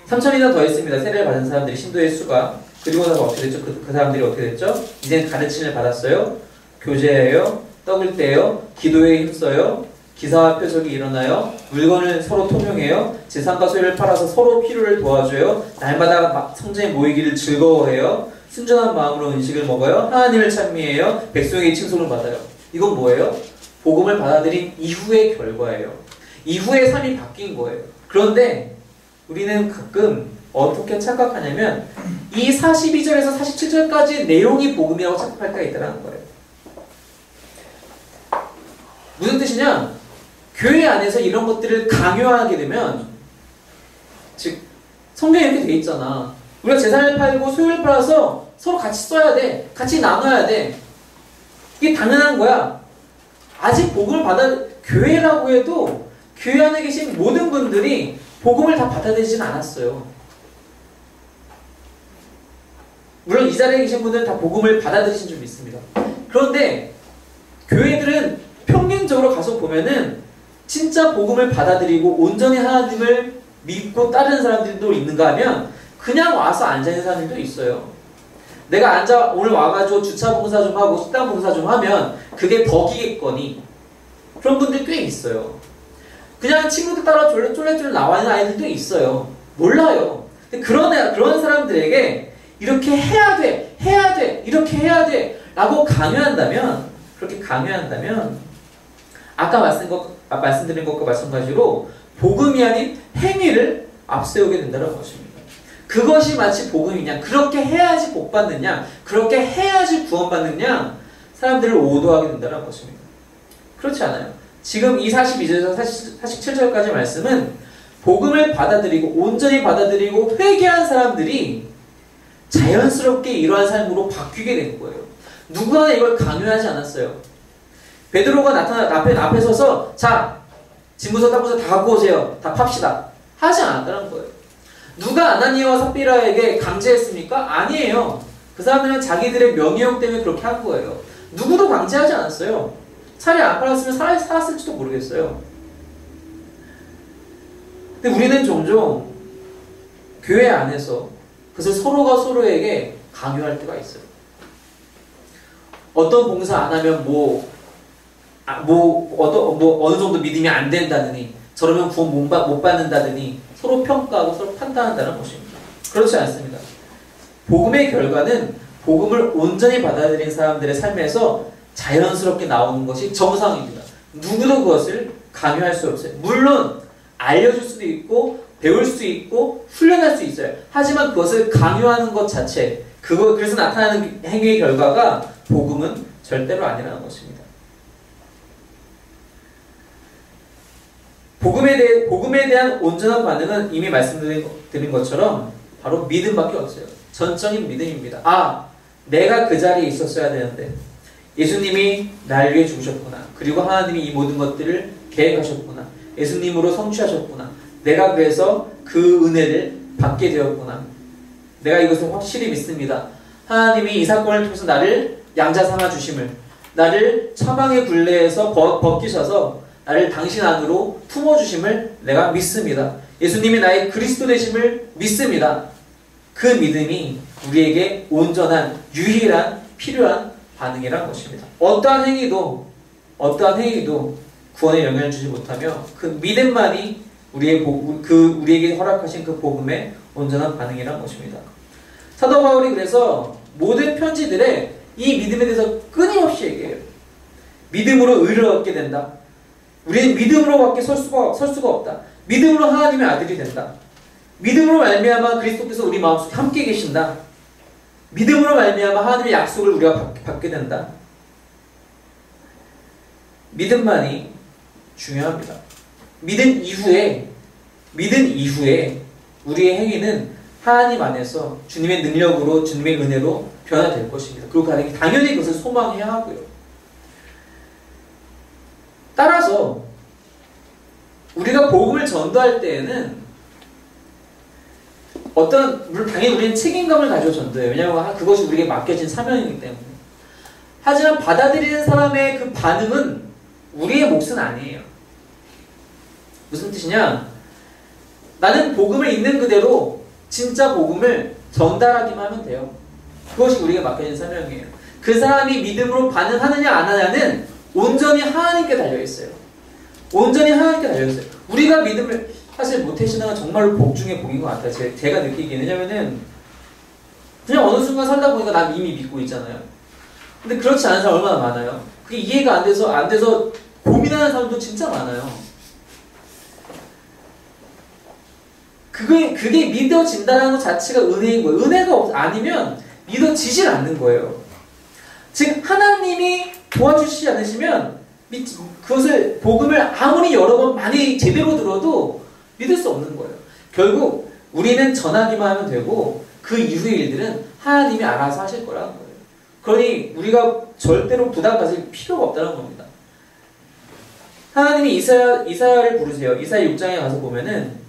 3,000이나 더 있습니다. 세례를 받은 사람들이 신도의 수가. 그리고 나서 어떻게 됐죠? 그 사람들이 어떻게 됐죠? 이젠 가르침을 받았어요. 교제해요. 떡을 떼요. 기도에 힘써요. 기사와 표적이 일어나요. 물건을 서로 통용해요. 재산과 소유를 팔아서 서로 필요를 도와줘요. 날마다 성전에 모이기를 즐거워해요. 순전한 마음으로 음식을 먹어요. 하나님을 찬미해요. 백성에게 칭송을 받아요. 이건 뭐예요? 복음을 받아들인 이후의 결과예요. 이후의 삶이 바뀐 거예요. 그런데 우리는 가끔 어떻게 착각하냐면 이 42절에서 47절까지 내용이 복음이라고 착각할 때가 있다는 거예요. 무슨 뜻이냐? 교회 안에서 이런 것들을 강요하게 되면, 즉 성경에 이렇게 돼 있잖아. 우리가 재산을 팔고 소유를 팔아서 서로 같이 써야 돼. 같이 나눠야 돼. 이게 당연한 거야. 아직 복음을 교회라고 해도 교회 안에 계신 모든 분들이 복음을 다 받아들이지는 않았어요. 물론 이 자리에 계신 분들은 다 복음을 받아들이신 줄 믿습니다. 그런데 교회들은 평균적으로 가서 보면은 진짜 복음을 받아들이고 온전히 하나님을 믿고 따르는 사람들도 있는가 하면 그냥 와서 앉아있는 사람들도 있어요. 내가 오늘 와가지고 주차 봉사 좀 하고 식당 봉사 좀 하면 그게 덕이겠거니 그런 분들 꽤 있어요. 그냥 친구들 따라 쫄래쫄래 나와 있는 아이들도 있어요. 몰라요. 근데 그런 사람들에게 이렇게 해야 돼 이렇게 해야 돼 라고 그렇게 강요한다면 아까 말씀드린 것과 마찬가지로 복음이 아닌 행위를 앞세우게 된다는 것입니다. 그것이 마치 복음이냐, 그렇게 해야지 복받느냐, 그렇게 해야지 구원받느냐, 사람들을 오도하게 된다는 것입니다. 그렇지 않아요. 지금 이 42절에서 47절까지 말씀은 복음을 받아들이고 온전히 받아들이고 회개한 사람들이 자연스럽게 이러한 삶으로 바뀌게 된 거예요. 누구나 이걸 강요하지 않았어요. 베드로가 앞에 서서 자 진부서 따부서 다 갖고 오세요. 다 팝시다. 하지 않았다는 거예요. 누가 아나니아와 삽비라에게 강제했습니까? 아니에요. 그 사람들은 자기들의 명예욕 때문에 그렇게 한 거예요. 누구도 강제하지 않았어요. 차라리 안 팔았으면 살았을지도 모르겠어요. 근데 우리는 종종 교회 안에서 그것을 서로가 서로에게 강요할 때가 있어요. 어떤 봉사 안 하면 어느 정도 믿음이 안 된다느니, 저러면 구원 못 받는다느니 서로 평가하고 서로 판단한다는 것입니다. 그렇지 않습니다. 복음의 결과는 복음을 온전히 받아들인 사람들의 삶에서 자연스럽게 나오는 것이 정상입니다. 누구도 그것을 강요할 수 없어요. 물론 알려줄 수도 있고 배울 수 있고 훈련할 수 있어요. 하지만 그것을 강요하는 것 자체, 그래서 나타나는 행위의 결과가 복음은 절대로 아니라는 것입니다. 복음에 대한 온전한 반응은 이미 말씀드린 것처럼 바로 믿음밖에 없어요. 전적인 믿음입니다. 아, 내가 그 자리에 있었어야 되는데 예수님이 날 위해 죽으셨구나. 그리고 하나님이 이 모든 것들을 계획하셨구나. 예수님으로 성취하셨구나. 내가 그래서 그 은혜를 받게 되었구나. 내가 이것을 확실히 믿습니다. 하나님이 이 사건을 통해서 나를 양자 삼아 주심을, 나를 처방의 굴레에서 벗기셔서 나를 당신 안으로 품어주심을 내가 믿습니다. 예수님이 나의 그리스도 되심을 믿습니다. 그 믿음이 우리에게 온전한, 유일한, 필요한 반응이라는 것입니다. 어떠한 행위도 구원에 영향을 주지 못하며 그 믿음만이 우리에게 허락하신 그 복음의 온전한 반응이라는 것입니다. 사도 바울이 그래서 모든 편지들에 이 믿음에 대해서 끊임없이 얘기해요. 믿음으로 의를 얻게 된다. 우리는 믿음으로밖에 설 수가 없다. 믿음으로 하나님의 아들이 된다. 믿음으로 말미암아 그리스도께서 우리 마음속에 함께 계신다. 믿음으로 말미암아 하나님의 약속을 우리가 받게 된다. 믿음만이 중요합니다. 믿음 이후에 우리의 행위는 하나님 안에서 주님의 능력으로, 주님의 은혜로 변화될 것입니다. 그리고 당연히 그것을 소망해야 하고요. 따라서 우리가 복음을 전도할 때에는 물론 당연히 우리는 책임감을 가지고 전도해요. 왜냐하면 그것이 우리에게 맡겨진 사명이기 때문에. 하지만 받아들이는 사람의 그 반응은 우리의 몫은 아니에요. 무슨 뜻이냐? 나는 복음을 있는 그대로 진짜 복음을 전달하기만 하면 돼요. 그것이 우리에게 맡겨진 사명이에요. 그 사람이 믿음으로 반응하느냐 안 하느냐는 온전히 하나님께 달려있어요. 온전히 하나님께 달려있어요. 우리가 믿음을 사실 모태신앙은 정말로 복 중에 복인 것 같아요. 제가 느끼기에는. 왜냐면은 그냥 어느 순간 살다 보니까 난 이미 믿고 있잖아요. 근데 그렇지 않은 사람 얼마나 많아요. 그게 이해가 안 돼서 고민하는 사람도 진짜 많아요. 그게 믿어진다는 것 자체가 은혜인 거예요. 은혜가 아니면 믿어지질 않는 거예요. 즉 하나님이 도와주시지 않으시면 그것을 복음을 아무리 여러 번 많이 제대로 들어도 믿을 수 없는 거예요. 결국 우리는 전하기만 하면 되고 그 이후의 일들은 하나님이 알아서 하실 거라는 거예요. 그러니 우리가 절대로 부담 가질 필요가 없다는 겁니다. 하나님이 이사야를 부르세요. 이사야 6장에 가서 보면은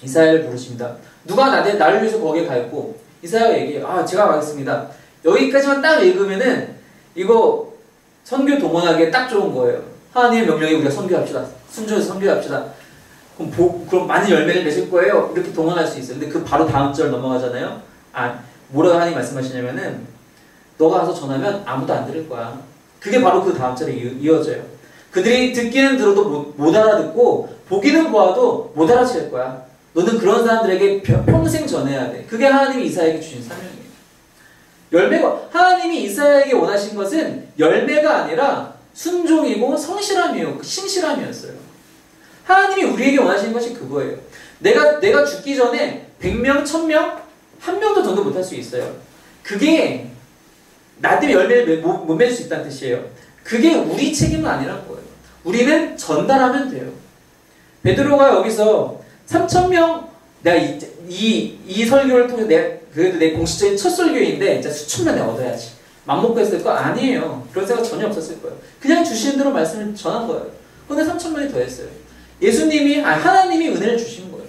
이사야를 부르십니다. 누가 나를 위해서 거기에 가 있고 이사야가 얘기해요. 제가 가겠습니다. 여기까지만 딱 읽으면은 이거 선교 동원하기에 딱 좋은 거예요. 하나님의 명령에 우리가 선교합시다. 순종해서 선교합시다. 그럼 많은 열매를 맺을 거예요. 이렇게 동원할 수 있어요. 근데 그 바로 다음 절 넘어가잖아요. 뭐라고 하나님 말씀하시냐면은 너가 가서 전하면 아무도 안 들을 거야. 그게 바로 그 다음 절에 이어져요. 그들이 듣기는 들어도 못 알아듣고 보기는 보아도 못 알아챌 거야. 너는 그런 사람들에게 평생 전해야 돼. 그게 하나님이 이사야에게 주신 사명이에요. 하나님이 이사야에게 원하신 것은 열매가 아니라 순종이고 성실함이요, 신실함이었어요. 하나님이 우리에게 원하시는 것이 그거예요. 내가 죽기 전에 100명, 1000명, 한 명도 전도 못할 수 있어요. 그게 나 때문에 열매를 못 맺을 수 있다는 뜻이에요. 그게 우리 책임은 아니란 거예요. 우리는 전달하면 돼요. 베드로가 여기서 3000명, 내가 이 설교를 통해 그래도 내 공식적인 첫 설교인데 진짜 수천 명 내가 얻어야지. 맘먹고 했을 거 아니에요. 그런 생각 전혀 없었을 거예요. 그냥 주시는 대로 말씀을 전한 거예요. 근데 3000명이 더 했어요. 하나님이 은혜를 주신 거예요.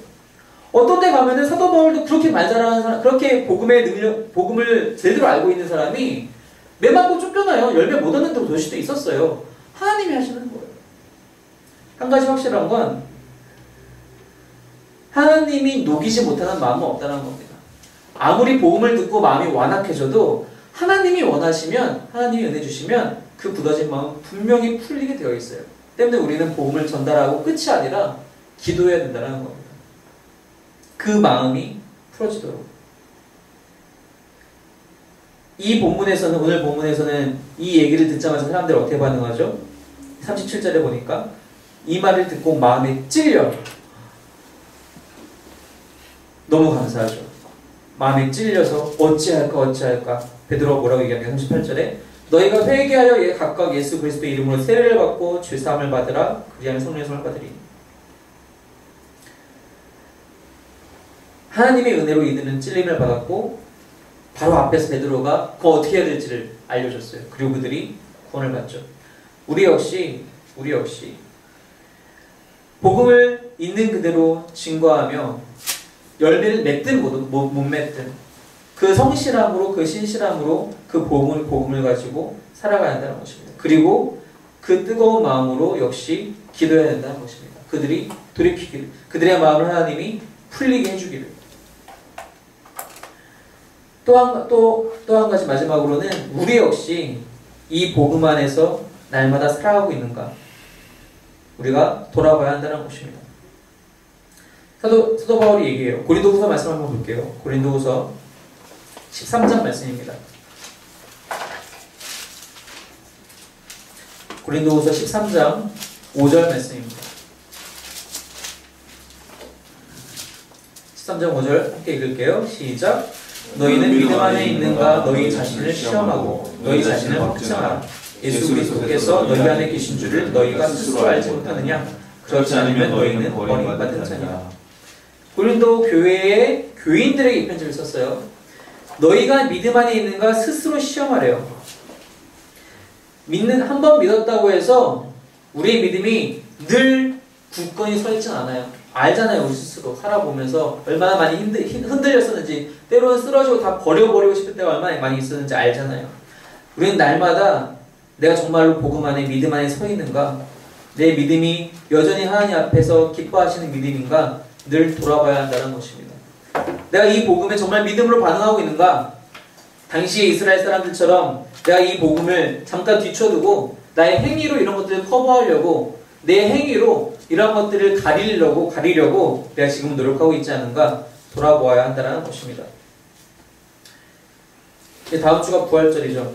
어떤 데 가면은 사도 바울도 그렇게 말 잘하는 사람, 그렇게 복음을 제대로 알고 있는 사람이 매 맞고 쫓겨나요. 열매 못 얻는 데도 도시도 있었어요. 하나님이 하시는 거예요. 한 가지 확실한 건 하나님이 녹이지 못하는 마음은 없다는 겁니다. 아무리 복음을 듣고 마음이 완악해져도 하나님이 원하시면, 하나님이 은혜 주시면 그 굳어진 마음은 분명히 풀리게 되어 있어요. 때문에 우리는 복음을 전달하고 끝이 아니라 기도해야 된다는 겁니다. 그 마음이 풀어지도록. 오늘 본문에서는 이 얘기를 듣자마자 사람들이 어떻게 반응하죠? 37절에 보니까 이 말을 듣고 마음에 찔려. 너무 감사하죠. 마음에 찔려서 어찌할까. 베드로가 뭐라고 얘기합니까? 38절에 너희가 회개하여 각각 예수 그리스도의 이름으로 세례를 받고 죄사함을 받으라. 그리하면 성령의 선을 받으리. 하나님의 은혜로 이들은 찔림을 받았고 바로 앞에서 베드로가 그거 어떻게 해야 될지를 알려줬어요. 그리고 그들이 구원을 받죠. 우리 역시 복음을 있는 그대로 증거하며 열매를 맺든 못 맺든 그 성실함으로, 그 신실함으로 그 복음을 가지고 살아가야 한다는 것입니다. 그리고 그 뜨거운 마음으로 역시 기도해야 된다는 것입니다. 그들이 돌이키기를, 그들의 마음을 하나님이 풀리게 해주기를. 또 한 가지 마지막으로는 우리 역시 이 복음 안에서 날마다 살아가고 있는가 우리가 돌아봐야 한다는 것입니다. 사도 바울이 얘기해요. 고린도후서 말씀 한번 볼게요. 고린도후서 13장 말씀입니다. 고린도후서 13장 5절 말씀입니다. 13장 5절 함께 읽을게요. 시작. 너희는 믿음 안에 있는가 너희 자신을 시험하고 너희 자신을 확증하라. 예수 그리스도께서 너희 안에 계신 줄을 너희가 스스로 알지 못하느냐? 그렇지 않으면 너희는 버림받은 자니라. 고린도 교회의 교인들에게 이 편지를 썼어요. 너희가 믿음 안에 있는가 스스로 시험하래요. 한번 믿었다고 해서 우리의 믿음이 늘 굳건히 서 있진 않아요. 알잖아요. 우리 스스로 살아보면서 얼마나 많이 흔들렸었는지, 때로는 쓰러지고 다 버려버리고 싶을 때가 얼마나 많이 있었는지 알잖아요. 우리는 날마다 내가 정말로 복음 안에 믿음 안에 서 있는가, 내 믿음이 여전히 하나님 앞에서 기뻐하시는 믿음인가 늘 돌아봐야 한다는 것입니다. 내가 이 복음에 정말 믿음으로 반응하고 있는가? 당시의 이스라엘 사람들처럼 내가 이 복음을 잠깐 뒤쳐두고 나의 행위로 이런 것들을 커버하려고, 내 행위로 이런 것들을 가리려고 내가 지금 노력하고 있지 않은가 돌아보아야 한다는 것입니다. 다음 주가 부활절이죠.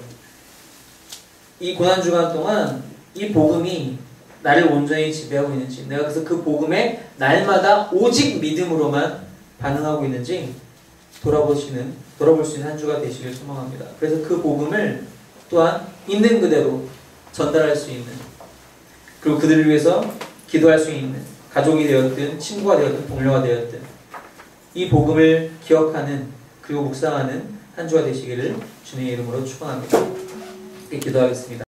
이 고난주간 동안 이 복음이 나를 온전히 지배하고 있는지, 내가 그래서 그 복음에 날마다 오직 믿음으로만 반응하고 있는지 돌아볼 수 있는 한 주가 되시길 소망합니다. 그래서 그 복음을 또한 있는 그대로 전달할 수 있는, 그리고 그들을 위해서 기도할 수 있는 가족이 되었든 친구가 되었든 동료가 되었든 이 복음을 기억하는 그리고 묵상하는 한 주가 되시기를 주님의 이름으로 축원합니다. 기도하겠습니다.